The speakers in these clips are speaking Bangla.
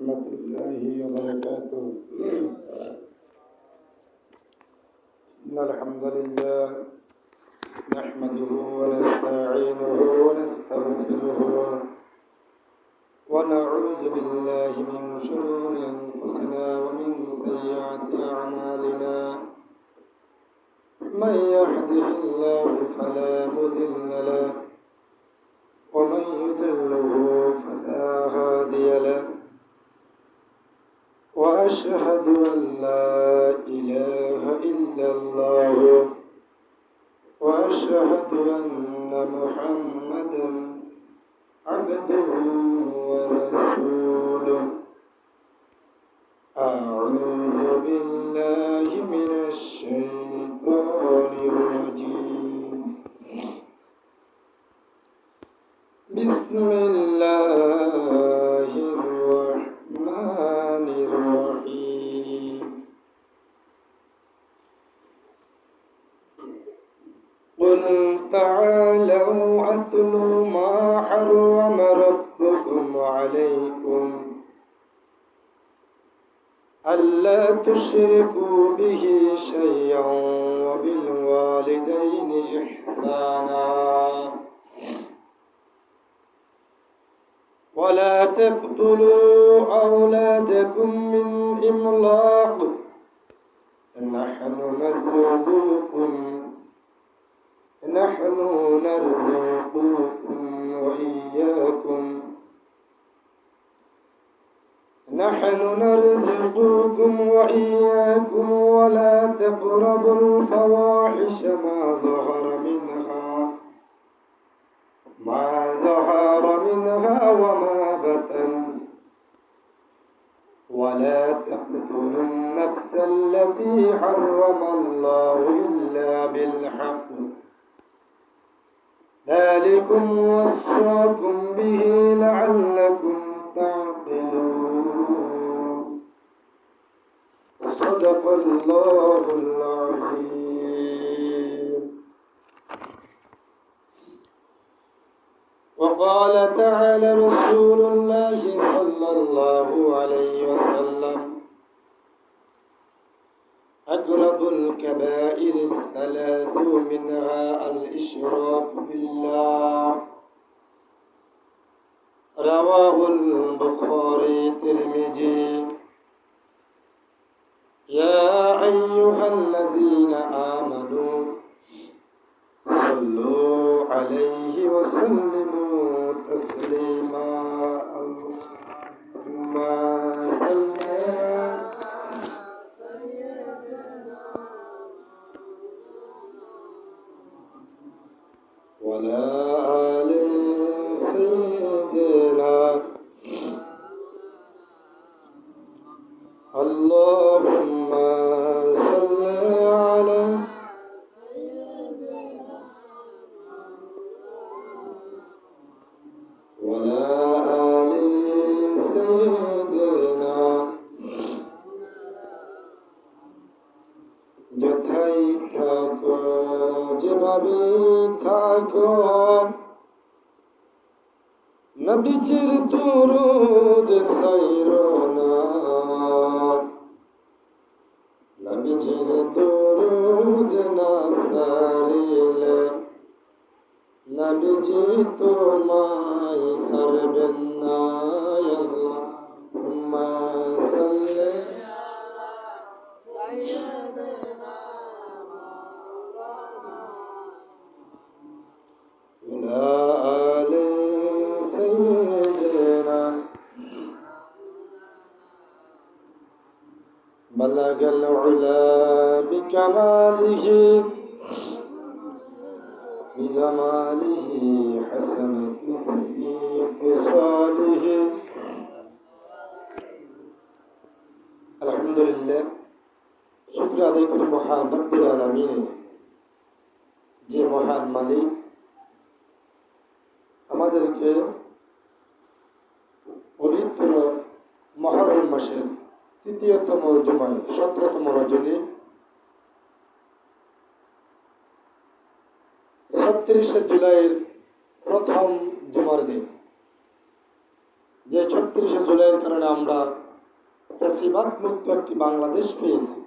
ورحمة الله وبركاته. إن الحمد لله نحمده ونستعينه ونستغفره ونعوذ بالله من شرور أنفسنا ومن سيئات أعمالنا. من يهده الله فلا مضل له ومن يضلله فلا هادي له. وأشهد أن لا إله إلا الله وأشهد أن محمدا عبده ورسوله. أعوذ بالله من الشيطان الرجيم. بسم الله الرحمن الرحيم. قل تعالوا أتل ما حرم ربكم عليكم ألا تشركوا به شيئا وبالوالدين إحسانا ولا تقتلوا أولادكم من إملاق نحن نرزقكم وإياكم ولا تقربوا الفواحش ما ظهر منها وما بطن ولا تقتلوا النفس التي حرم الله إلا بالحق ذلكم وصاكم به لعلكم تعقلون. صدق الله العظيم. وقال تعالى رسول الله صلى الله عليه وسلم أقرب الكبائر الثلاث منها الإشراك بالله. رواه البخاري الترمذي. يا أيها الذين آمنوا صلوا عليه وسلموا تسليما. اللهم صل وعلى آل سيدنا. اللهم صل على وعلى آل سيدنا। যথাই থাকো যেভাবে থাকো নবীজির দুরূদ সাইরো না। নবীজির দুরূদ না সারিলে নবীজি তোমায় ছাড়বেন না। আল্লাহুম্মা সাল্লি وعلى آل سيدنا. بلغ العلا بكماله بجماله حسنة في خصاله. আলহামদুলিল্লাহ, শুকর আদায় করি মহান রব্বুল আলামিনের, যে মহান মালিক আমাদেরকে পবিত্র মুহররম মাসের তৃতীয়তম জুমায় 17তম রজনী 37 জুলাইয়ের প্রথম জুমার দিন যে ৩৬শে জুলাইয়ের কারণে আমরা ফ্যাসিবাদ মুক্ত একটি বাংলাদেশ পেয়েছি।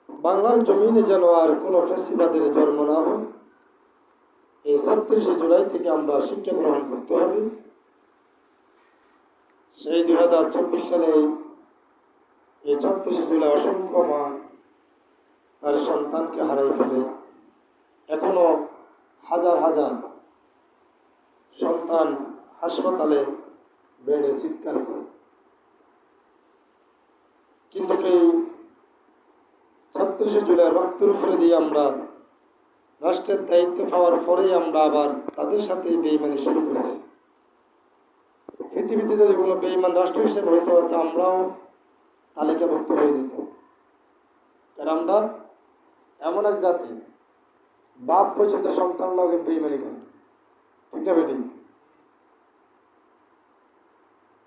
বাংলার জমিনে যেন আর কোনো ফ্যাসিবাদের জন্ম না হয়, এই ৩৬শে জুলাই থেকে আমরা শিক্ষা গ্রহণ করতে হবে। সেই ২০২৪ সালে এই ৩৬শে জুলাই অসংখ্য মা তার সন্তানকে হারাই ফেলে, এখনো হাজার হাজার সন্তান হাসপাতালে বেডে চিৎকার করে। কিন্তু এই ৩৬শে জুলাই রক্তের উপরে দিয়ে আমরা রাষ্ট্রের দায়িত্ব পাওয়ার পরেই আমরা আবার তাদের সাথে বেইমানি শুরু করেছি। পৃথিবীতে যদি কোনো বেইমান রাষ্ট্র হিসেবে হইতে হতো আমরাও তালিকাভুক্ত হয়ে যেত। কারণ আমরা এমন এক জাতি, বাপ পর্যন্ত সন্তান লগে বেইমানি করে, ঠিক না বেটি?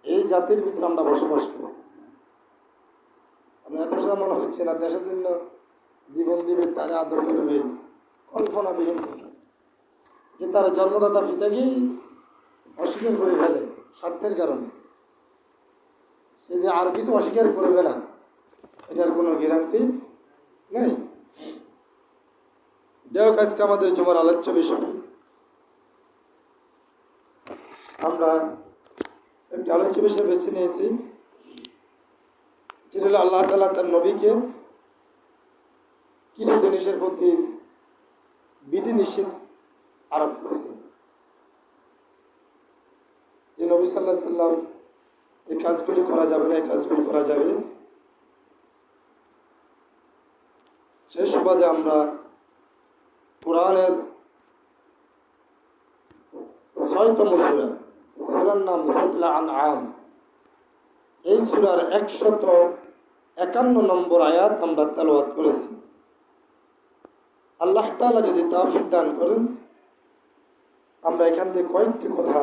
এই জাতির ভিতরে আমরা বসবাস করি। আমরা এত সময় মনে হচ্ছে না দেশের জন্য জীবন দিবে, তারা আদর করবে, কল্পনাবিহীন যে তার জন্মদাতা পিতাকেই অস্বীকার করে ফেলে স্বার্থের কারণে, সে যে আর কিছু অস্বীকার করবে না এটার কোনো গ্যারান্টি নেই। যাই হোক, আজকে আমাদের জমার আলোচ্য বিষয়, আমরা একটি আলোচ্য বিষয় বেছে নিয়েছি, যেটা হলো আল্লাহ তাআলা তার নবীকে কিছু জিনিসের প্রতি বিধিনিষেধ আরোপ করেছেন। যে নবী সাল্লাল্লাহু আলাইহি সাল্লাম এই কাজগুলি করা যাবে না, এই কাজগুলি করা যাবে, সেই সুবাদে আমরা কোরআনের ৬তম সূরা, সূরার নাম সূরাতুল আনআম, এই সূরার ১৫১ নম্বর আয়াত আমরা তেলাওয়াত করেছি। আল্লাহ তাআলা যদি তৌফিক দান করেন, আমরা এখান থেকে কয়েকটি কথা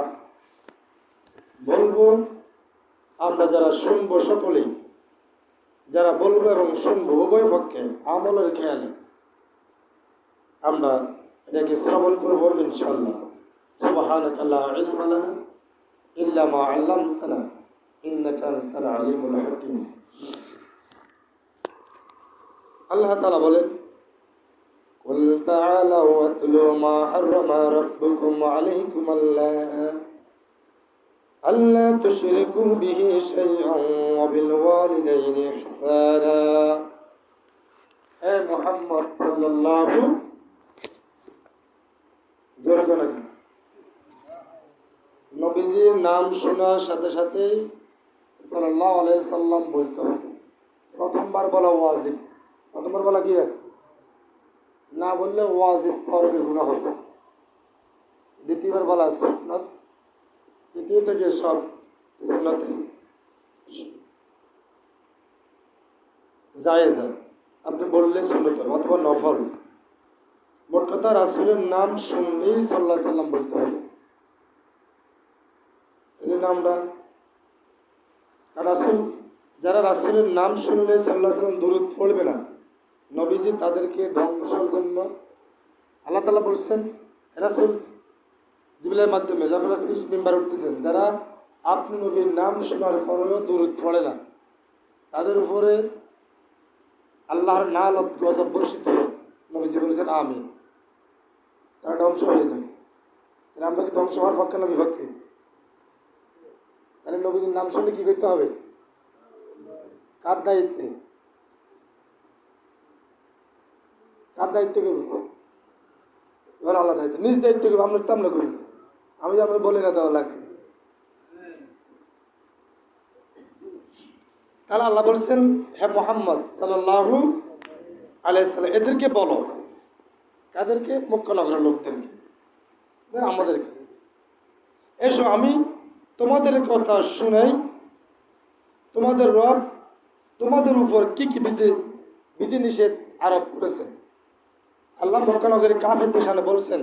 বলবো। আমরা যারা শুনবো সকলেই, যারা বলবো এবং শুনবো উভয় পক্ষে আমলের খেয়ালে আমরা এটাকে শ্রবণ করবো ইনশাআল্লাহ। সুবহানাকা লা ইলমা লানা ইল্লা মা আল্লামতানা ইন্নাকা আনতাল আলিমুল হাকীম। আল্লাহ তাআলা বলেন, কুল তাআলাউ আতলু মা হাররামা রাব্বুকুম আলাইকুম আল্লা তুশরিকু বিহি শাইআন ওয়া বিল ওয়ালিদাইনি ইহসানা। হে মুহাম্মদ সাল্লাল্লাহু আলাইহি নবীজির নাম শোনার সাথে সাথে সাল্লাল্লাহু আলাইহি সাল্লাম বলতে হবে। প্রথমবার বলা ওয়াজিব, প্রথমবার বলা কি না বললে ওয়াজিব ফরজের গুনাহ হবে। দ্বিতীয়বার বলা সুন্নাত, দ্বিতীয় থেকে সব সুন্নাতে জায়েজ, আপনি বললে সুন্নত অথবা নফল। মোট কথা রাসূলের নাম শুনলেই সাল্লাল্লাহু আলাইহি সাল্লাম বলতে হবে। এই জন্য আমরা রাসূল, যারা রাসূলের নাম শুনলে সাল্লাল্লাহু আলাইহি সাল্লাম দরুদ পড়বে না, নবীজি তাদেরকে ধ্বংসের জন্য আল্লাহ তাআলা বলছেন। রাসূল জিবরাইলের মাধ্যমে যখন রাসূল মিম্বারে উঠতেছেন, যারা আপনি নবীর নাম শোনার পরেও দরুদ পড়ে না, তাদের উপরে আল্লাহর নালত গজব বর্ষিত হবে। নবীজি বলেছেন আমিন, তারা ধ্বংস হয়ে যাবে। তাহলে আমরা কি ধ্বংস হওয়ার পক্ষে না বিপক্ষে? তাহলে নবীজির নাম শুনলে কি করতে হবে? কার দায়িত্বে? কার দায়িত্ব করব? এবার আল্লাহ দায়িত্ব, নিজ দায়িত্ব করবো। আমরা তো আমরা করি, আমি আমরা বলি না দেওয়া লাগবে। তাহলে আল্লাহ বলছেন, হে মুহাম্মদ সাল্লাল্লাহু আলাইহি সাল্লাম, এদেরকে বলো। কাদেরকে? মক্কা নগরের লোকদেরকে, আমাদেরকে, এসো আমি তোমাদের কথা শুনাই, তোমাদের রব তোমাদের উপর কি কি বিধিনিষেধ আরোপ করেছেন। আল্লাহ মক্কা নগরের কাফেরদের সামনে বলছেন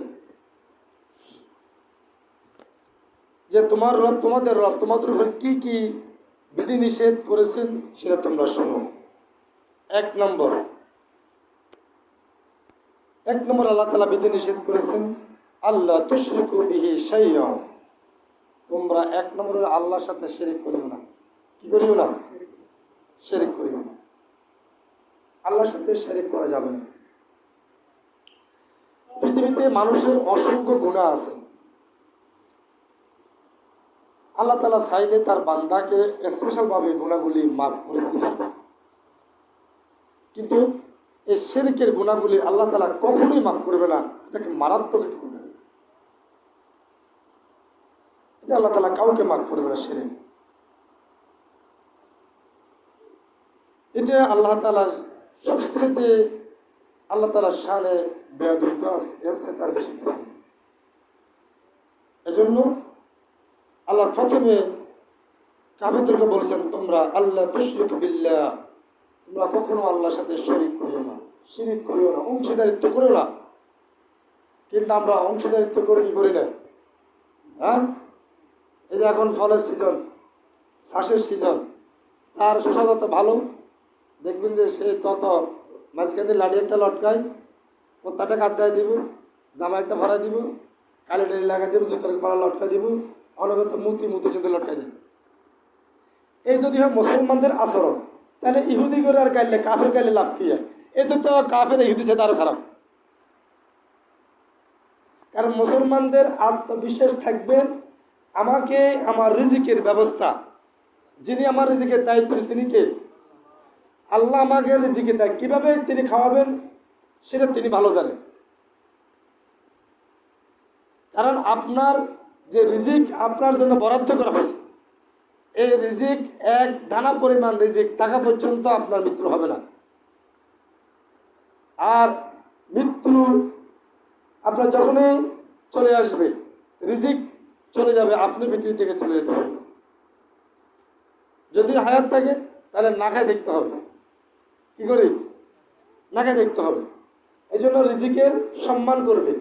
যে তোমার রব, তোমাদের রব তোমাদের উপর কি কি বিধিনিষেধ করেছেন সেটা তোমরা শোনো। এক নম্বর আল্লাহ তাআলা বিধিনিষেধ করেছেন, আল্লাহ তুশরিকু বিহি শাইআন, তোমরা এক নম্বর হলো আল্লাহর সাথে শিরিক করিও না। কি করিও না? শিরিক করিও না। আল্লাহর সাথে শিরিক করা যাবে না। পৃথিবীতে মানুষের অসংখ্য গুনাহ আছে। আল্লাহ তাআলা চাইলে তার বান্দাকে স্পেশালভাবে গুনাহগুলি মাফ করে দিতে পারবে, কিন্তু এই শিরকের গুনাহগুলি আল্লাহ তাআলা কখনোই মাফ করবে না। এটাকে মারাত্মক একটু গুনাহ, এটা আল্লাহ তাআলা কাউকে মাফ করবে না। শিরক এটা আল্লাহ তাআলার সবচেয়ে আল্লাহ তাআলার শানে বেয়াদবি করা, এর চেয়ে তার বেশি কিছু নেই। এজন্য আল্লাহ প্রথমে কাফেরদেরকে বলেছেন, তোমরা আল্লাহ তুশরিকু বিল্লাহ, তোমরা কখনো আল্লাহর সাথে শরীক করিও না, শিরিক করিও না, অংশীদারিত্ব করিও না। কিন্তু আমরা অংশীদারিত্ব করে কি করি না? হ্যাঁ, এই যে এখন ফলের সিজন, চাষের সিজন, তার শশা যত ভালো দেখবেন যে সে তত মাঝখানে লাড়ি একটা লটকায়, কোত্তাটা কাঁদায় দিব, জামা একটা ভরা দিব, কালি টালি লাগাই দিব, জুতোর পাড়া লটকাই দিব, অনগত মুতি চুতে লটকাই দিব। এই যদি হয় মুসলমানদের আচরণ, তাহলে ইহুদি করে আর কাইলে কাফের কাইলে লাভ কি? এতে তো কাফের ইহুদি সে আরও খারাপ। কারণ মুসলমানদের আত্মবিশ্বাস থাকবে, আমাকে আমার রিজিকের ব্যবস্থা, যিনি আমার রিজিকের দায়িত্ব তিনি কে? আল্লাহ আমাকে রিজিকে দেয়, কীভাবে তিনি খাওয়াবেন সেটা তিনি ভালো জানেন। কারণ আপনার যে রিজিক আপনার জন্য বরাদ্দ করা হয়েছে, এই রিজিক এক দানা পরিমাণ রিজিক টাকা পর্যন্ত আপনার মৃত্যু হবে না। আর মৃত্যু আপনার যখনই চলে আসবে, রিজিক চলে যাবে, আপনি পৃথিবী থেকে চলে যেতে হবে। যদি হায়াত থাকে তাহলে না খায় দেখতে হবে। কি করি? না খায় দেখতে হবে। এই জন্য রিজিকের সম্মান করবে।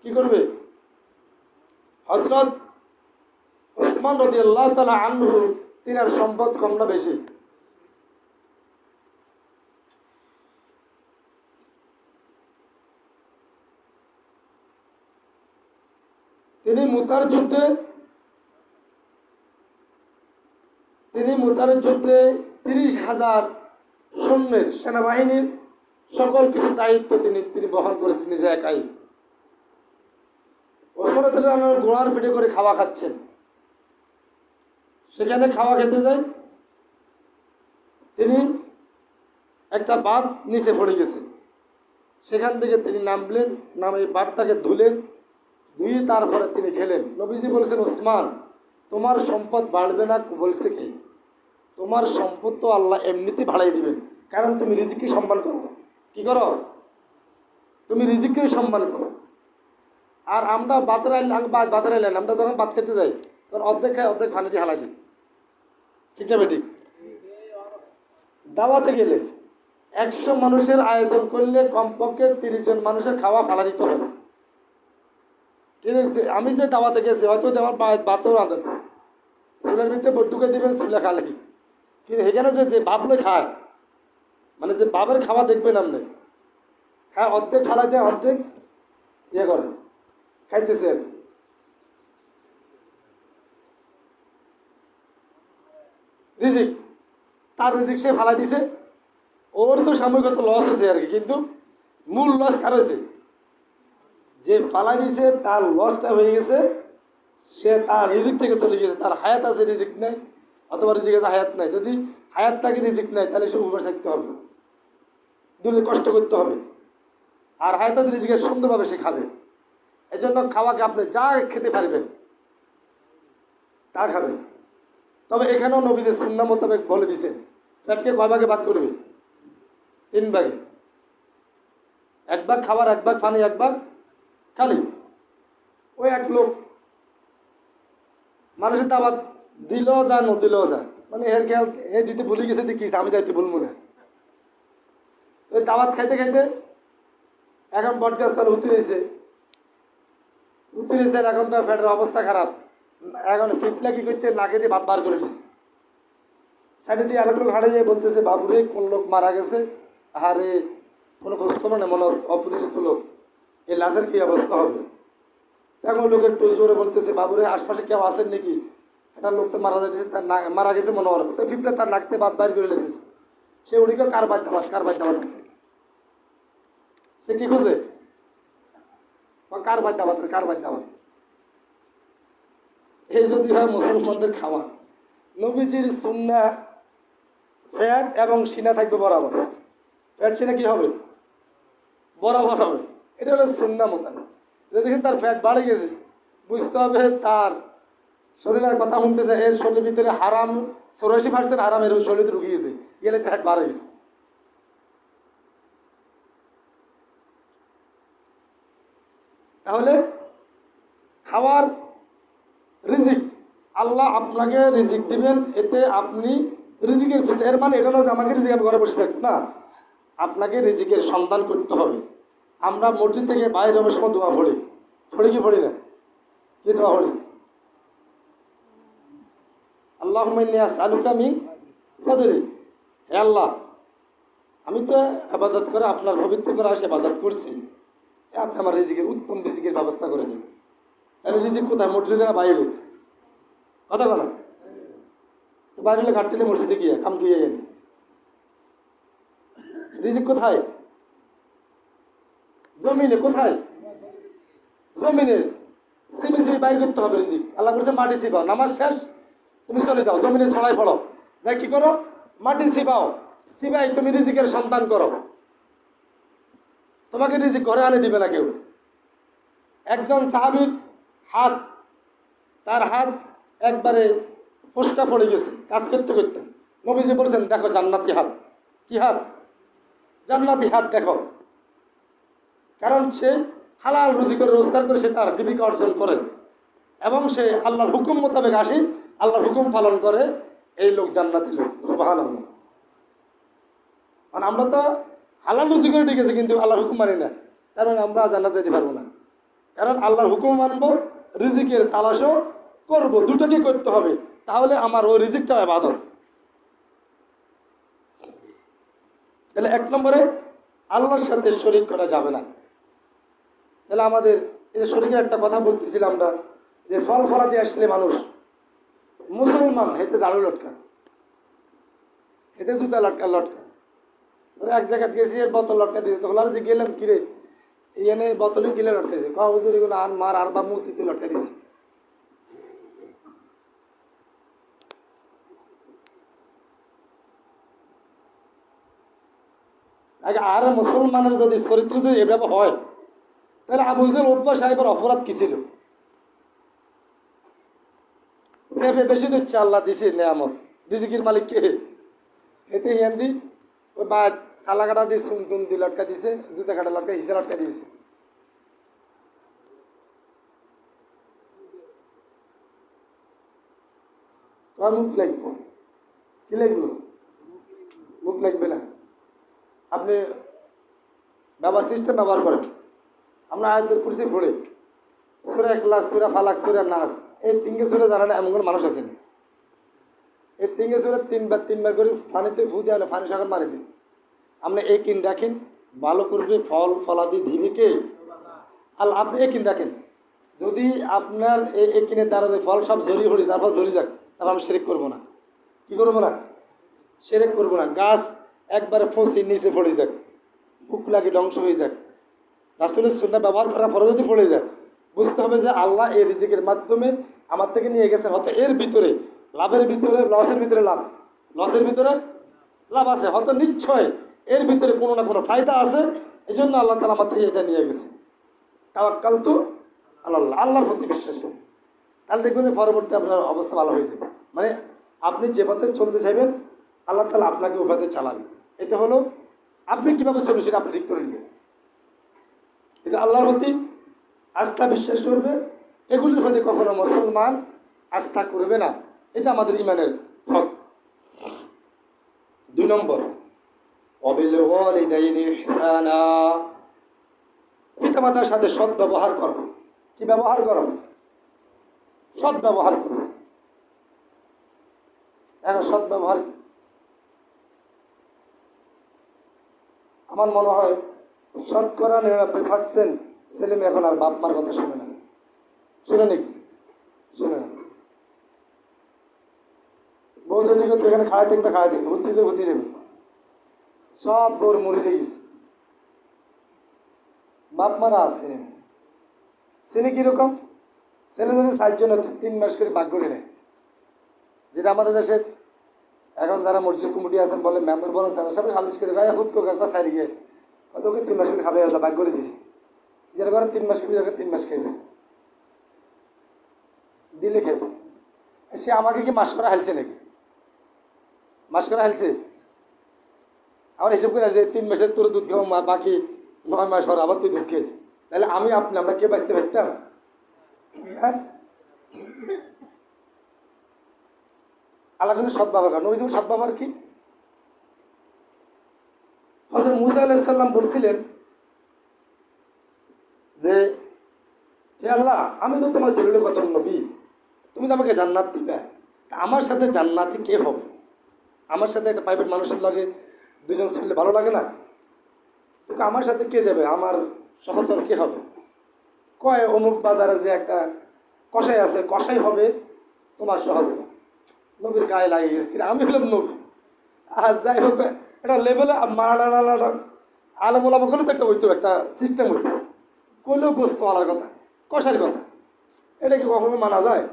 কি করবে? হযরত ওসমান রাদিয়াল্লাহু তাআলা আনহু, তিনার সম্পদ কম না বেশি? তিনি মুতার যুদ্ধে 30,000 সৈন্যের সেনাবাহিনীর সকল কিছু দায়িত্ব তিনি বহন করেছেন নিজে একাই। ওখানে তিনি ঘোড়ার পিঠে করে খাওয়া খাচ্ছেন। সেখানে খাওয়া খেতে যায়, তিনি একটা বাঁধ নিচে পড়ে গেছে, সেখান থেকে তিনি নামলেন, নামে বাঁধটাকে ধুলেন, ধুয়ে তারপরে তিনি খেলেন। নবীজি বলছেন, ওসমান তোমার সম্পদ বাড়বে না। বলছে কি? তোমার সম্পদ তো আল্লাহ এমনিতেই বাড়াই দিবেন, কারণ তুমি রিজিককে সম্মান করো। কি করো? তুমি রিজিককে সম্মান করো। আর আমরা বাতের আইলেন, আমরা যখন ভাত খেতে যাই তখন অর্ধেক খাই, অর্ধেক পানি দিয়ে হালাই দিই। ঠিক না ঠিক? দাওয়াতে গেলে 100 মানুষের আয়োজন করলে কমপক্ষে 30 জন মানুষের খাওয়া ফালা দিতে হবে। কিন্তু আমি যে দাওয়াতে গেছি, হয়তো আমার ভাতও রাঁধেন, চুলের ভিতরে বড্ডুকে দিবেন, চুলে খালে। কিন্তু এখানে যে ভাবলে খায়, মানে যে বাবের খাওয়া দেখবেন আপনি, খায় অর্ধেক ফালাই দেয়, অর্ধেক ইয়ে করে খাইতেছে আর কি। রিজিক, তার রিজিক সে ফালাই দিছে, ওর তো সাময়িকত লস হয়েছে আর কি, কিন্তু মূল লস কার হয়েছে? যে ফালাই দিছে তার লসটা হয়ে গেছে, সে তার রিজিক থেকে চলে গেছে। তার হায়াত আছে, রিজিক নাই, অথবা রিজিক আছে হায়াত নাই। যদি হায়াত থাকে, রিজিক নাই, তাহলে সে উপরে থাকতে হবে, দূরে কষ্ট করতে হবে। আর হায়াত আছে, রিজিকের সুন্দরভাবে সে খাবে। এই জন্য খাওয়াকে আপনি যা খেতে পারবেন তা খাবেন। তবে এখানেও নবীজি সুন্নাহ মোতাবেক বলে দিয়েছেন, পেটকে কয় ভাগে ভাগ করবে? 3 ভাগে। 1 ভাগ খাবার, 1 ভাগ পানি, 1 ভাগ খালি। ওই এক লোক মানুষের দাওয়াত দিলেও যায়, নদিলেও যায়, মানে এর খেয়াল এ দিতে ভুলে গেছে, দেখিস আমি যাইতে বলবো না। ওই দাওয়াত খাইতে খাইতে এখন বটগাছ তার উঠে রয়েছে, এখন তার পেটের অবস্থা খারাপ। এখন পিপলা কি করছে, নাকে দিয়ে ভাত বার করে দিচ্ছে। সাইডে দিয়ে আরেক লোক হাঁটে যায়, বলতেছে, বাবুরে কোন লোক মারা গেছে, আরে কোনো খোঁজ খবর নেই, মনে অপরিচিত লোক, এই লাশের কি অবস্থা হবে? তো এখন লোক একটু জোরে বলতেছে, বাবুরে আশপাশে কেউ আছেন নাকি? একটা লোক তো মারা যাচ্ছে, তার মারা গেছে মনে হয়, তো ফিপলে তার নাকতে বাদ বাইর করে লেগেছে। সে উড়িকে কার বাদ্যাবাদ আছে, সে কি খোঁজে? কার বাদ্যাবাদ। এই যদি হয় মুসলমানদের খাওয়া। নবীজির সুন্নাহ ফ্যাট এবং সিনা থাকবে বরাবর। ফ্যাট সিনা কি হবে? বরাবর হবে। এটা হলো সুন্নাহ মোতাবেক। যদি দেখেন তার ফ্যাট বাড়ে গেছে, বুঝতে হবে তার শরীরের কথা শুনতেছে, এর শরীরের ভিতরে হারাম 84% হারাম এর শরীরে ঢুকে গেছে, গেলে ফ্যাট বাড়ে গেছে। তাহলে খাওয়ার রিজিক, আল্লাহ আপনাকে রিজিক দিবেন, এতে আপনি রিজিকের খুশি। এর মানে এটা না যে আমাকে রিজিক আমি ঘরে বসে থাকবো না, আপনাকে রিজিকের সন্ধান করতে হবে। আমরা মসজিদ থেকে বাইরে হবার সময় দোয়া পড়ি কি পড়ি না? কি দোয়া পড়ি? আল্লাহুম্মা ইন্নী আসআলুকা মিন ফাদলিক, হে আল্লাহ, আমি তো ইবাদত করে আপনার পবিত্র করে আসে ইবাদত করছি, আপনি আমার রিজিকের উত্তম রিজিকের ব্যবস্থা করে দিন। তাহলে রিজিক কোথায়? মসজিদে না বাইরে? কথা বলা তো বাইরে হলে ঘাটতিলে মসজিদে গিয়ে কাম গিয়ে যান। রিজিক কোথায়? জমিনে। কোথায়? জমিনে। সিবি বাইর করতে হবে রিজিক। আল্লাহ বলছে মাটি সিবাও, নামাজ শেষ তুমি চলে যাও, জমিনে ছড়াই পড়ো, যাই কি করো? মাটি সিবাই তুমি রিজিকের সন্ধান করো। তোমাকে রিজিক ঘরে আনে দিবে না কেউ। একজন সাহাবীর তার হাত একবারে ফোসকা পড়ে গেছে কাজ করতে করতে। নবীজি বলছেন, দেখো জান্নাতি হাত। কি হাত? জান্নাতি হাত দেখো। কারণ সে হালাল রুজি করে রোজগার করে সে তার জীবিকা অর্জন করে এবং সে আল্লাহর হুকুম মোতাবেক আসি, আল্লাহর হুকুম পালন করে, এই লোক জান্নাতি লোক। সুবহানাল্লাহ। কারণ আমরা তো হালাল রুজি করে ঠিক আছে, কিন্তু আল্লাহর হুকুম মানি না, কারণ আমরা জান্নাত যেতে পারবো না। কারণ আল্লাহর হুকুম মানবো, রিজিকের তালাশও করবো, দুটোকে করতে হবে, তাহলে আমার ওই রিজিকটা ইবাদত। তাহলে 1 নম্বরে আল্লাহর সাথে শরীক করা যাবে না। তাহলে আমাদের এই যে শরীকের একটা কথা বলতেছিলাম আমরা, যে ফল ফলাতে আসলে মানুষ মুসলমান হেতে ঝাড়ু লটকা, হেতে জুতা লটকা এক জায়গায় গেছি, এর বোতল লটকা দিয়েছে, তো বলার যে গেলাম কিরে এনে বোতলে গিলে লটকেছে, হুজুর এগুলো আন মার আর বা মূর্তিতে লটকা দিয়েছে। আগে আর মুসলমানের যদি চরিত্র যদি এভাবে হয়, তাহলে আবু জাহেল উতবা সাহেবের অপরাধ কি ছিল? বেশি দিচ্ছে, আল্লাহ দিছে নেয়ামত, রিজিকের মালিক কে? এতে হিন্দি ওই বা সালা কাটা দিয়ে সুন দিয়ে লটকা দিছে, জুতা কাটা লটকা হিসে লটকা দিয়েছে। তোমার মুখ লাগবো, কি লাগবো? মুখ লাগবে না। আপনি সিস্টেম ব্যবহার করেন। আমরা আয়াতুল কুরসি পড়ে সূরা ইখলাস, সূরা ফালাক, সূরা নাস, এই 3টা সূরা জানা না এমন কোনো মানুষ আছে না। এই 3টা সূরা 3বার করে পানিতে ফু দিয়ে পানি সাগর মারি দিন। আপনি এই কিন দেখেন, ভালো করবে ফল ফলাদি দিবে কে? আল্লাহ। আপনি এই কিন দেখেন, যদি আপনার এই কিনের দ্বারা যে ফল সব জড়িয়ে হলি, তারপর জড়িয়ে যাক, তারপর আমি শিরক করবো না। কি করবো না? শিরক করবো না। গাছ একবারে ফসি নিচে পড়ে যাক, বুক লাগে ধ্বংস হয়ে যাক, রাসূলের সুন্নাহ ব্যবহার করার পরে যদি পড়ে যায়, বুঝতে হবে যে আল্লাহ এই রিজিকের মাধ্যমে আমার থেকে নিয়ে গেছেন। হয়তো এর ভিতরে লাভের ভিতরে লসের ভিতরে লসের ভিতরে লাভ আছে, হয়তো নিশ্চয় এর ভিতরে কোনো না কোনো ফায়দা আছে, এই জন্য আল্লাহ তাআলা আমার থেকে এটা নিয়ে গেছে। তাওয়াক্কালতু আলাল্লাহ, আল্লাহর প্রতি বিশ্বাস করি। তাহলে দেখবেন যে পরবর্তী আপনার অবস্থা ভালো হয়ে যাবে। মানে আপনি যে পথে চলতে চাইবেন, আল্লাহ তাআলা আপনাকে ওই পথে চালাবে। এটা হলো আপনি কীভাবে চলবেন সেটা আপনি ঠিক করে নেবেন। এটা আল্লাহর প্রতি আস্থা বিশ্বাস করবে, এগুলির প্রতি কখনো মুসলমান আস্থা করবে না। এটা আমাদের ইমানের হক। 2 নম্বর, ওয়াবিল ওয়ালিদাইনি ইহসানা, পিতামাতার সাথে সৎ ব্যবহার করো। কি ব্যবহার করো? সৎ ব্যবহার করো। এখন সৎ ব্যবহার আমার মনে হয় 99% ছেলে মেয়ে এখন আর বাপ মার কথা শুনে না। শুনে নাকি শুনে না, বউ যদি করতো এখানে খাওয়াই থাকবে ভর্তি দেবে, সব বউর মরে গেছে। বাপ মারা আছে ছেলে কিরকম, ছেলে যদি 60 জন 3 মাস করে ভাগ করে নেয়, যেটা আমাদের দেশের এখন যারা মসজিদ কমিটি আছেন বলে মেম্বার বলেন সবাই সালিশ করে গায়ে হুদ করে একবার সারি গিয়ে তোকে 3 মাস করে খাবে, ভাগ করে দিছি, যার ঘরে 3 মাস খাবি 3 মাস খাইবে দিলে খেবে। সে আমাকে কি মাস করা হালছে নাকি, মাস করা হালছে? আমার হিসেব করে আছে 3 মাসের তোর দুধ খাবো, বাকি 9 মাস পর আবার তুই দুধ খেয়েছিস, তাহলে আমি আপনি আমরা কে বাঁচতে পারতাম? হ্যাঁ, আল্লাহ কিন্তু সদ্ব্যবহার করেন। নবী সদ্ব্যবহার কি? হযরত মুসা আলাইহিস সালাম বলছিলেন যে হে আল্লাহ, আমি তো তোমার জলিল কদর নবী, তুমি তো আমাকে জান্নাত দিবে, আমার সাথে জান্নাতি কে হবে? আমার সাথে একটা প্রাইভেট মানুষের লাগে দুজন ছেলে ভালো লাগে না? তোকে আমার সাথে কে যাবে, আমার সহচর কে হবে? কয় অমুক বাজারে যে একটা কষাই আছে, কষাই হবে তোমার সহচর। নবীর গায়ে লাগে গেছে, আমি হলাম নবী। আর যাই হোক, একটা লেভেলে মারা আলমুলামা করলে তো একটা হইতো, একটা সিস্টেম হইতো, করলেও গোস্ত আলার কথা, কষার কথা, এটা কি কখনো মানা যায়?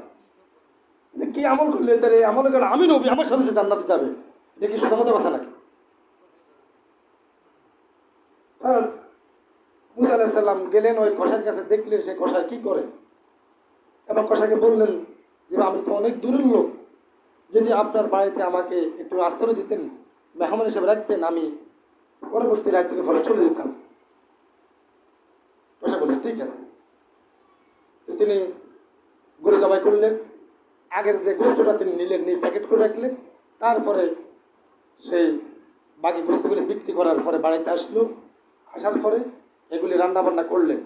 কি আমল করলে তার এই আমল করলে আমি নবী, আমার সাথে সে জান্নাতে যাবে, এটা কি সুধামতো কথা নাকি? মুসা আলাইহিস সালাম গেলেন ওই কষার কাছে, দেখলেন সে কষাই কি করে, এবং কষাকে বললেন যে আমি তো অনেক দূরের লোক, যদি আপনার বাড়িতে আমাকে একটু আশ্রয় দিতেন, মেহমান হিসেবে রাখতেন, আমি পরবর্তী রাত্রে ঘরে চলে যেতাম। কষা বলছে ঠিক আছে। তো তিনি গরু জবাই করলেন, আগের যে গোস্তটা তিনি নিলেন, নিয়ে প্যাকেট করে রাখলেন, তারপরে সেই বাকি গোস্তগুলি বিক্রি করার পরে বাড়িতে আসলো, আসার পরে এগুলি রান্নাবান্না করলেন,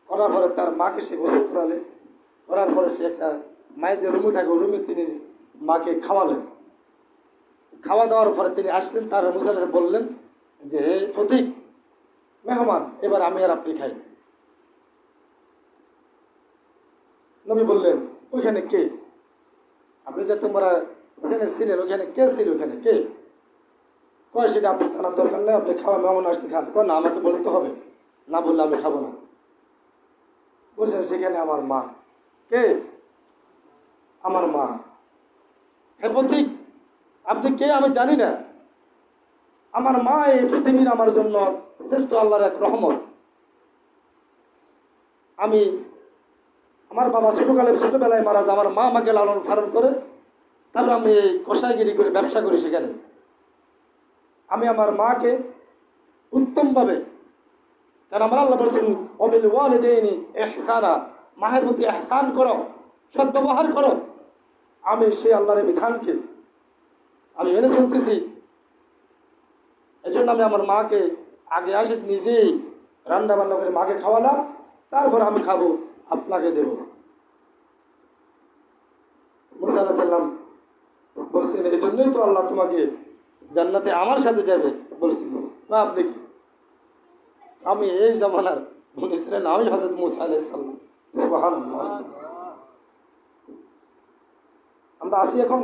করার পরে তার মাকে সে গোসল করালেন, করার পরে সে একটা মায়ের যে রুমে থাকে ওই রুমে তিনি মাকে খাওয়ালেন। খাওয়া দাওয়ার পরে তিনি আসলেন, তার মুসা বললেন যে হে প্রতীক মেহমান, এবার আমি আর আপনি খাই। নবী বললেন ওইখানে কে, আপনি যে তোমরা ওখানে ছিলেন ওখানে কে ছিল, ওখানে কে? কয় সেটা আপনি জানার দরকার নেই, আপনি খাওয়া মেহমান আসছে খান। কয় না, আমাকে বলতে হবে, না বললে আমি খাবো না। বলছেন সেখানে আমার মা। কে? আমার মা। হ্যাঁ প্রতীক, আপনি কে আমি জানি না, আমার মা এই পৃথিবীর আমার জন্য শ্রেষ্ঠ আল্লাহর এক রহমত। আমি আমার বাবা ছোটবেলায় মারা যায়, আমার মা আমাকে লালন পালন করে, তারপর আমি এই কষাইগিরি করে ব্যবসা করি সেখানে। আমি আমার মাকে উত্তমভাবে, কারণ আমার আল্লাহ বলছেন অবিল ওয়ালিদাইনি ইহসানা, মায়ের প্রতি ইহসান করো, সদ্ব্যবহার করো। আমি সেই আল্লাহর বিধানকে আমি মেনে চলতেছি, এজন্য আমি আমার মাকে আগে আসে নিজেই রান্না বান্না করে মাকে খাওয়ালাম, তারপর আমি খাবো, আপনাকে দেব। মুসা আলাইহিস সালাম বলছেন এই জন্যই তো আল্লাহ তোমাকে জান্নাতে আমার সাথে যাবে বলছিল। আপনি কি? আমি এই জামানার বলেছিলেন, আমি হযরত মুসা আলাইহিস সালাম। সুবহানাল্লাহ। আমরা আছি এখন,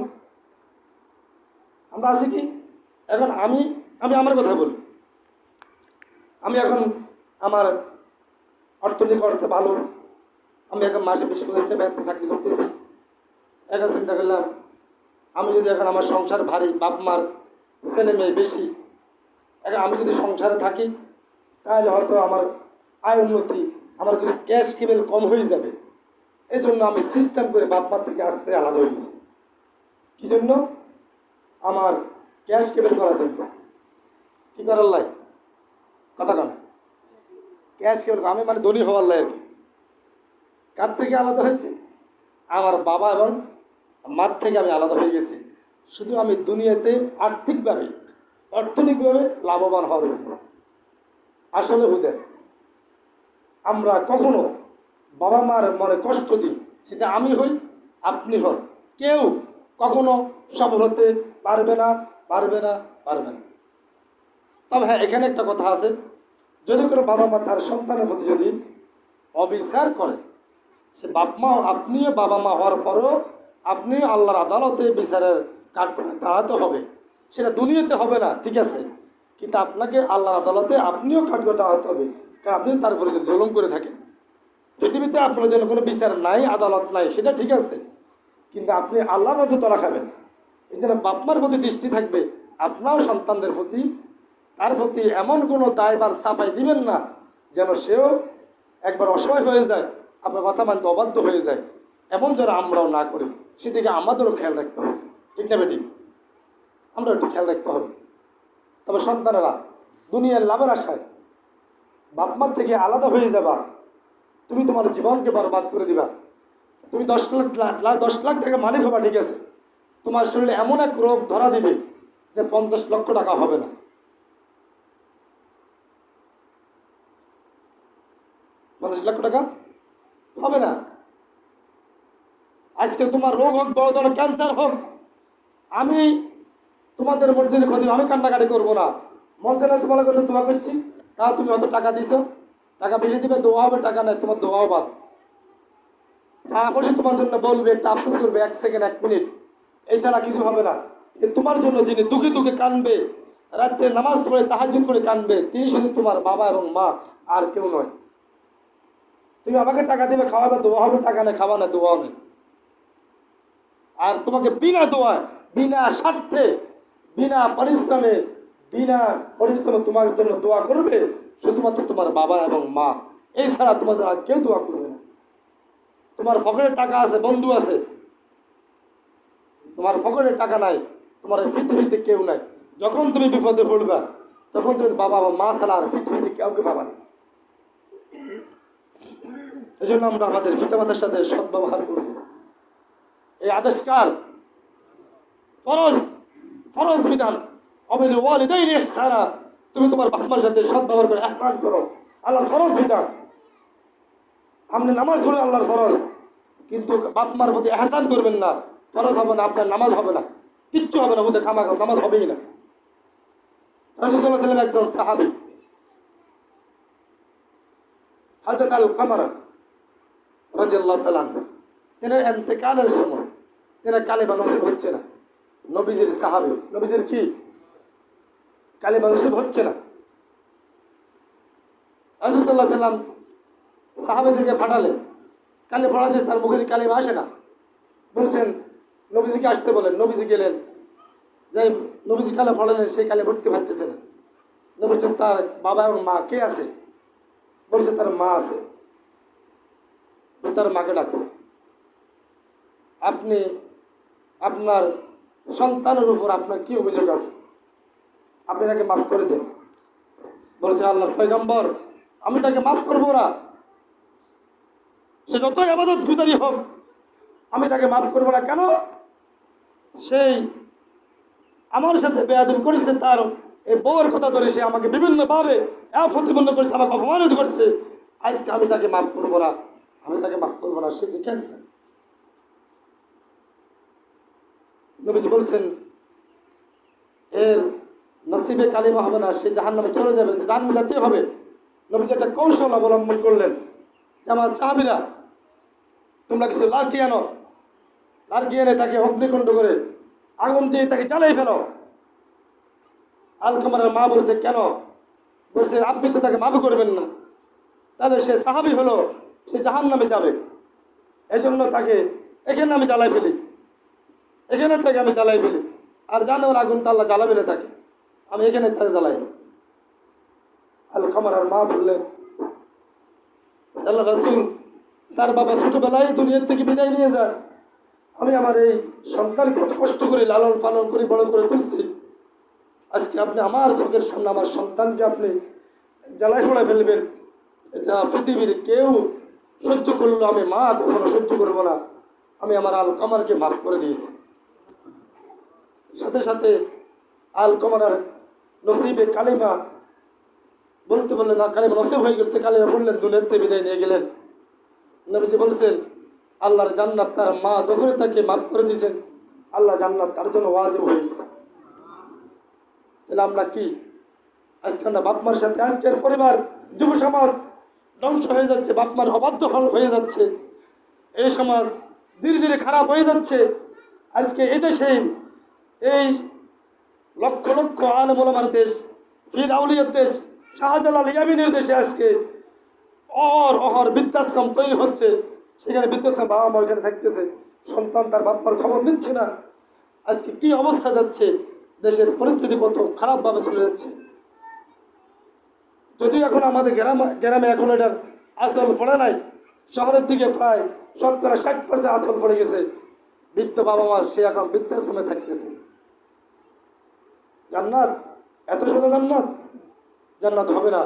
আমরা আছি কি এখন? আমি আমার কথা বলি। আমি এখন আমার অর্থনৈতিক অর্থে ভালো, আমি এখন মাসে 20,000 টাকা চাকরি করতেছি। এখন চিন্তা করলাম আমি যদি এখন আমার সংসার ভারী, বাপ মার ছেলে মেয়ে বেশি, এখন আমি যদি সংসারে থাকি তাহলে হয়তো আমার আয় উন্নতি, আমার কিছু ক্যাশ কেবল কম হয়ে যাবে। এই জন্য আমি সিস্টেম করে বাপ মার থেকে আসতে আলাদা হয়ে গেছি। কী জন্য? আমার ক্যাশ কেবল করার জন্য। কী করার লাই? কথা কেন? ক্যাশ কেবল আমি মানে ধনী হওয়ার লাই আর কি। কার থেকে আলাদা হয়েছে? আমার বাবা এবং মার থেকে আমি আলাদা হয়ে গেছি, শুধু আমি দুনিয়াতে আর্থিকভাবে অর্থনৈতিকভাবে লাভবান হওয়ার জন্য। আসলে হুদে আমরা কখনো বাবা মার মনে কষ্ট দিই, সেটা আমি হই আপনি হন, কেউ কখনো সফল হতে পারবে না। তবে হ্যাঁ, এখানে একটা কথা আছে, যদি কোনো বাবা মা তার সন্তানের প্রতি যদি অবিচার করে, সে বাপ মা, আপনিও বাবা মা হওয়ার পরও আপনি আল্লাহর আদালতে বিচারের কাঠগড়ায় দাঁড়াতে হবে। সেটা দুনিয়াতে হবে না, ঠিক আছে, কিন্তু আপনাকে আল্লাহর আদালতে আপনিও কাঠগড়ায় দাঁড়াতে হবে, কারণ আপনি তার উপরে যদি জুলুম করে থাকেন। পৃথিবীতে আপনার জন্য কোনো বিচার নাই, আদালত নাই, সেটা ঠিক আছে, কিন্তু আপনি আল্লাহর মধ্যে তলা খাবেন। এই জন্য বাপমার প্রতি দৃষ্টি থাকবে, আপনাও সন্তানদের প্রতি, তার প্রতি এমন কোনো দায়ভার সাফাই দিবেন না যেন সেও একবার অসহায় হয়ে যায়, আপনার কথা মানতে অবাধ্য হয়ে যায়। এমন যেন আমরাও না করি, সেদিকে আমাদেরও খেয়াল রাখতে হবে, ঠিক না বেটি? আমরা একটু খেয়াল রাখতে হবে। তবে সন্তানেরা দুনিয়ার লাভের আশায় বাপমার থেকে আলাদা হয়ে যাবা, তুমি তোমার জীবনকে বরবাদ করে দিবা। তুমি 10 লাখ টাকা মালিক হবা, ঠিক আছে, তোমার শরীরে এমন এক রোগ ধরা দিবে যে 50 লক্ষ টাকা হবে না। 50 লক্ষ টাকা হবে না। আজকে তোমার রোগ হোক, বড় ধরনের ক্যান্সার হোক, আমি তোমাদের মসজিদে ক্ষতি, আমি কান্নাকাটি করবো না, মঞ্চে তোমার কথা দোয়া করছি, তা তুমি অত টাকা দিছো, টাকা বেশি দিবে, দোয়া হবে, টাকা নেই, তোমার দোয়াও বাদ। তা বসে তোমার জন্য বলবে, একটা আফসোস করবে 1 সেকেন্ড 1 মিনিট, এছাড়া কিছু হবে না। তোমার জন্য যিনি দুঃখে দুঃখে কানবে, রাত্রে নামাজ পড়ে তাহাজ্জুদ করে কানবে, তিনি শুধু তোমার বাবা এবং মা, আর কেউ নয়। তুমি আমাকে টাকা দিবে, খাওয়াবে, দোয়া হবে, টাকা নেই, খাওয়া না, দোয়াও নেই। আর তোমাকে বিনা দোয়ায়, বিনা স্বার্থে, বিনা পরিশ্রমে তোমার জন্য দোয়া করবে শুধুমাত্র তোমার বাবা এবং মা, এছাড়া তোমার জন্য কেউ দোয়া করবে না। তোমার পকেটে টাকা আছে, বন্ধু আছে, তোমার পকেটে টাকা নাই, তোমার এই পৃথিবীতে কেউ নাই। যখন তুমি বিপদে পড়বা, তখন তুমি বাবা বা মা ছাড়া আর পৃথিবীতে কাউকে পাবা না। এই জন্য আমরা আমাদের পিতামাতার সাথে সদ্ব্যবহার করব। এই আদেশ কার? ফরজ, ফরজ বিধান। অবিল ওয়ালিদাইনি ইহসানা, তুমি তোমার বাপ-মার সাথে সদ্ব্যবহার করে ইহসান করো, আল্লাহর ফরজ বিধান। আপনি নামাজ পড়ে আল্লাহর ফরজ, কিন্তু বাপ-মার প্রতি ইহসান করবেন না, ফরজ হবে না, আপনার নামাজ হবে না, কিচ্ছু হবে না, ওদের খামাখা নামাজ হবেই না। রাসূল সাল্লাল্লাহু আলাইহি ওয়াসাল্লাম একজন সাহাবী, হযরত আল-কামার রাদিয়াল্লাহু তাআলা আনহু, তেনার ইন্তেকালের সময় তেনার কালেমা নসিব হচ্ছে না। নবীজির সাহাবী, নবীজির কি কালেমা নসিব হচ্ছে না। রাসূল সাল্লাল্লাহু আলাইহি ওয়াসাল্লাম সাহাবীদেরকে পাঠালেন, কালে পড়া দিয়ে তার মুখের কালেমা আসে না, বলছেন নবীজিকে আসতে বলেন। নবীজি গেলেন, যাই নবীজি কালে পড়ালেন, সেই কালে ভর্তি পারতেছে না। বলছেন তার বাবা এবং মা কে আছে? বলছে তার মা আছে। তার মাকে ডাকো। আপনি আপনার সন্তানের উপর আপনার কি অভিযোগ আছে? আপনি তাকে মাফ করে দেন। বলছে আল্লাহর পয়গম্বর, আমি তাকে মাফ করবো না, সে যতই ইবাদত গুজারি হোক, আমি তাকে মাফ করবো না। কেন? সেই আমার সাথে বেয়াদবি করেছে, তার এই বউয়ের কথা ধরে সে আমাকে বিভিন্নভাবে প্রতিপন্ন করছে, আমাকে অপমানিত করছে। আজকে আমি তাকে মাফ করবো না, আমি তাকে মাফ করবো না। সে যে কেন? নবীজি বলছেন এর নসিবে কালিমা হবে না, সে জাহান্নামে চলে যাবে, জাহান্নামে যেতে হবে। নবীজি একটা কৌশল অবলম্বন করলেন, যে আমার সাহাবীরা, তোমরা কিছু লাঠি আনো, লাঠি এনে তাকে অগ্নিকুণ্ড করে আগুন দিয়ে তাকে জ্বালিয়ে ফেলো। আল-কামারের মা বলছে কেন? বলছে আপনি তো তাকে মাফ করবেন না, তাহলে সে সাহাবী হলো, সে জাহান্নামে যাবে, এই জন্য তাকে এখানে আমি জ্বালাই ফেলি, এখানে তাকে আমি জ্বালাই ফেলি, আর জানোর আগুন তো আল্লাহ জ্বালাবে না তাকে, আমি এখানে তাকে জ্বালাই। আল-কামারের মা বললেন, আল্লাহ রাসূল, তার বাবা ছোটবেলায় দুনিয়ার থেকে বিদায় নিয়ে যায়, আমি আমার এই সন্তানকে কত কষ্ট করে লালন পালন করে বড় করে তুলছি, আজকে আপনি আমার চোখের সামনে আমার সন্তানকে আপনি জ্বালাই ফোড়া ফেলবেন, এটা পৃথিবীর কেউ সহ্য করলো, আমি মা কখনো সহ্য করবো না। আমি আমার আল-কামারকে মাফ করে দিয়েছি। সাথে সাথে আল-কামারের নসিবে কালিমা বলতে বললেন, কালিমা নসিব হয়ে গেছে, কালিমা বললেন, দুনিয়ার থেকে বিদায় নিয়ে গেলেন। নবীজি বলছেন আল্লাহর জান্নাত তার মা যখন তাকে মাফ করে দিয়েছেন, আল্লাহ জান্নাত তার জন্য ওয়াজিব হয়ে গেছে। তাহলে আমরা কি আজকে আমরা বাপমার সাথে, আজকের পরিবার যুব সমাজ ধ্বংস হয়ে যাচ্ছে, বাপমার অবাধ্য হয়ে যাচ্ছে। এই সমাজ ধীরে ধীরে খারাপ হয়ে যাচ্ছে। আজকে এদেশে এই লক্ষ লক্ষ আলেম ওলামার দেশ, ফির আউলিয়ার দেশ, শাহজালাল ইয়ামিনের দেশে আজকে অহর বৃদ্ধাশ্রম তৈরি হচ্ছে। সেখানে বৃদ্ধাশ্রম বাবা মা ওইখানে থাকতেছে, সন্তান তার বাপ মার খবর নিচ্ছে না। আজকে কি অবস্থা যাচ্ছে, দেশের পরিস্থিতি কত খারাপভাবে চলে যাচ্ছে। যদিও এখন আমাদের গ্রামে এখন এটার আসল পড়ে নাই, শহরের দিকে প্রায় 70-60% আসল পড়ে গেছে। বৃদ্ধ বাবা মা সে এখন বৃদ্ধাশ্রমে থাকতেছে। জান্নাত এত সোজা জান্নাত? জান্নাত হবে না,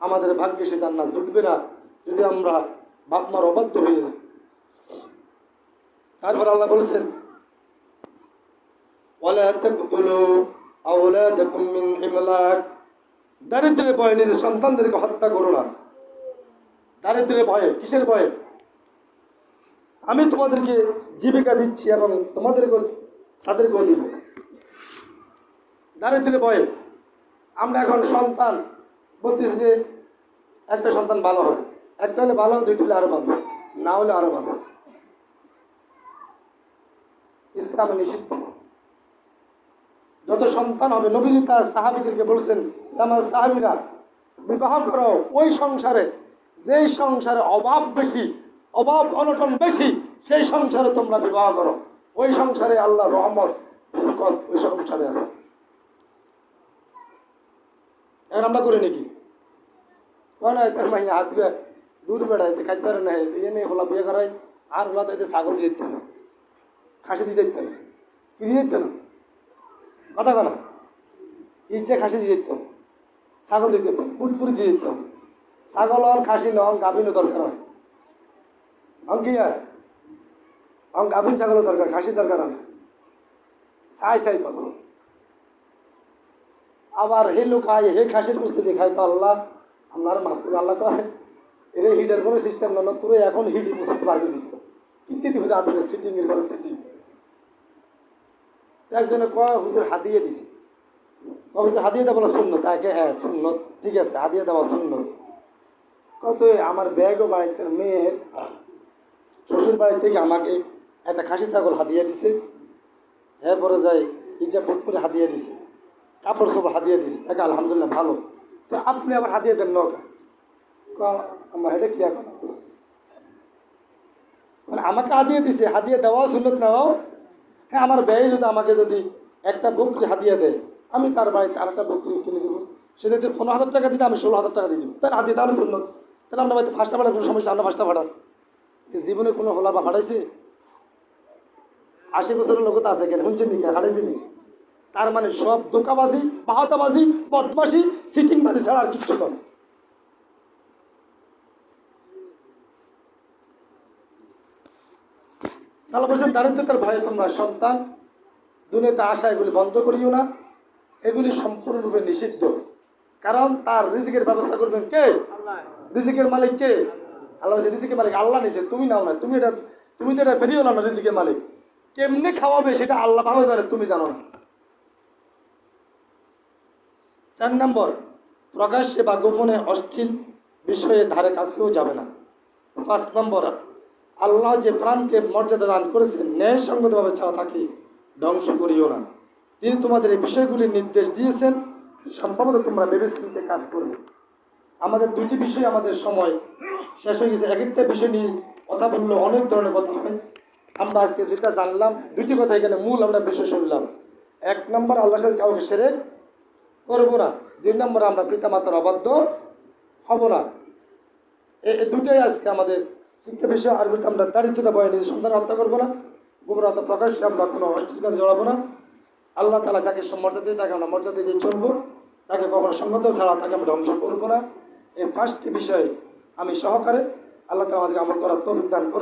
আমাদের ভাগ্যে সে জান্নাত জুটবে না যদি আমরা বাপ মার অবাধ্য হয়ে যাই। তারপর আল্লাহ বলছেন, ওয়ালা তাকতুলু আওলাদাকুম মিন ইমলাক, দারিদ্রের ভয়ে নিজের সন্তানদেরকে হত্যা করো না। দারিদ্রের ভয়ে, কিসের ভয়ে? আমি তোমাদেরকে জীবিকা দিচ্ছি এবং তাদেরকেও দিব। দারিদ্রের ভয়ে আমরা এখন সন্তান বলতেছি যে একটা সন্তান ভালো হয়, একটা হলে ভালো, দুইটা হলে আরো ভালো, না হলে আরো ভালো। ইসলামে নিষিদ্ধ। যত সন্তান হবে, নবীজি তার সাহাবীদেরকে বলছেন, আমার সাহাবীরা বিবাহ করো ওই সংসারে, যেই সংসারে অভাব বেশি, অভাব অনটন বেশি, সেই সংসারে তোমরা বিবাহ করো। ওই সংসারে আল্লাহ রহমত বরকত ওই সংসারে আছে। এখন আমরা করি নাকি? কয় না তার মাই হাত দূর বেড়াইতে খাইতে পারে না, এনে হলা বিয়ে করাই, আর হলা তো ছাগল দিয়ে দিতে না, খাসি দিয়ে দিতে না, কি দিয়ে দিতে না, কথা বলা ইচ্ছে খাসি দিয়ে দিত, ছাগল দিয়ে দিত, পুটপুরি দিয়ে দিত। ছাগল হন খাসি নন গাভিনও দরকার হয়, কি হয় গাভিন ছাগলও দরকার, খাসির দরকার হয় না। ছাই কথা। আবার হে লোক আয় হে খাসির কুস্তি দেখায় তো আল্লাহ আপনার মাহফুজ আল্লাহ কয় এর হিটের কোনো সিস্টেম না, পুরো এখন হিট বুঝতে পারবে দিত কিন্তু দিব রাতে সিটিং এর করে সিটিং। একজনে কয় হুজুর হাদিয়ে দিছে, হুজুর হাদিয়ে দেওয়া শূন্য, তাকে হ্যাঁ শূন্য, ঠিক আছে হাদিয়ে দেওয়া শূন্য। কত আমার ব্যাগও বাড়িতে মেয়ের শ্বশুর বাড়ি থেকে আমাকে একটা খাসি ছাগল হাদিয়ে দিছে, হ্যাঁ পরে যাই হিজাব করে হাদিয়ে দিছে, কাপড় সব হাদিয়ে দিছে, তাকে আলহামদুলিল্লাহ ভালো। তো আপনি আবার হাদিয়ে দেন নৌকা, আমার এটা কি এখন মানে আমাকে হাদিয়ে দিছে, হাদিয়ে দেওয়াও সুন্নত নেওয়াও। হ্যাঁ আমার ব্যয় যদি আমাকে যদি একটা বকরি হাদিয়ে দেয়, আমি তার বাড়িতে আর একটা বকরি কিনে দেবো, সে যদি 15,000 টাকা দিতে আমি 16,000 টাকা দিয়ে দেবো, তাহলে হাদিয়ে তাহলে সুন্নত। তাহলে আমরা বাড়িতে 5টা ভাড়া কোনো সমস্যা, আমরা 5টা ভাড়া জীবনে কোনো হলা বা ভাড়াইছে? 80 বছরের লোক তো আছে কেন শুনছেন নি, হারাইছে নি? তার মানে সব ধোঁকাবাজি, বাহাতাবাজি, বদমাশি, সিটিংবাজি ছাড়া আর কিচ্ছু নয়। তাহলে বলছেন দারিদ্রতার ভয়ে তোমরা সন্তান দুনিয়াতে আসা এগুলি বন্ধ করিও না, এগুলি সম্পূর্ণরূপে নিষিদ্ধ। কারণ তার রিজিকের ব্যবস্থা করবেন কে? রিজিকের মালিক কে? আল্লাহ। রিজিকের মালিক আল্লাহ নিছে, তুমি নাও না, তুমি তো এটা ফেরিও না। রিজিকের মালিক কেমনে খাওয়াবে সেটা আল্লাহ ভালো জানে, তুমি জানো না। 4 নম্বর, প্রকাশ্যে বা গোপনে অশ্লীল বিষয়ে ধারে কাছেও যাবে না। 5 নম্বর, আল্লাহ যে প্রাণকে মর্যাদা দান করেছেন ন্যায়সঙ্গতভাবে ছাড়া তাকে ধ্বংস করিও না। তিনি তোমাদের এই বিষয়গুলির নির্দেশ দিয়েছেন, সম্ভবত তোমরা ভেবেচিন্তে কাজ করবে। আমাদের 2টি বিষয়, আমাদের সময় শেষ হয়ে গেছে। এক একটা বিষয় নিয়ে কথা বললে অনেক ধরনের কথা হয়। আমরা আজকে যেটা জানলাম 2টি কথা এখানে মূল আমরা বিষয় শুনলাম। 1 নম্বর, আল্লাহর সাথে কাউকে শিরক করবো না। 2 নম্বর, আমরা পিতামাতার অবাধ্য হব না। এই 2টাই আজকে আমাদের শিক্ষা বিষয়। আর বলতে আমরা দারিদ্রতা ভয়ে নিজের সন্তান হত্যা করবো না, গোপনতা প্রকাশ্যে আমরা কোনো অশ্লীল কাজে জড়াবো না। আল্লাহ তাআলা যাকে মর্যাদা দিয়ে তাকে আমরা মর্যাদা দিয়ে চলবো, তাকে কখনো সঙ্গত ছাড়া তাকে আমরা ধ্বংস করবো না। এই 5টি বিষয়ে আমি সহকারে আল্লাহ তাআলা আমাদেরকে আমল করার তৌফিক দান করুন।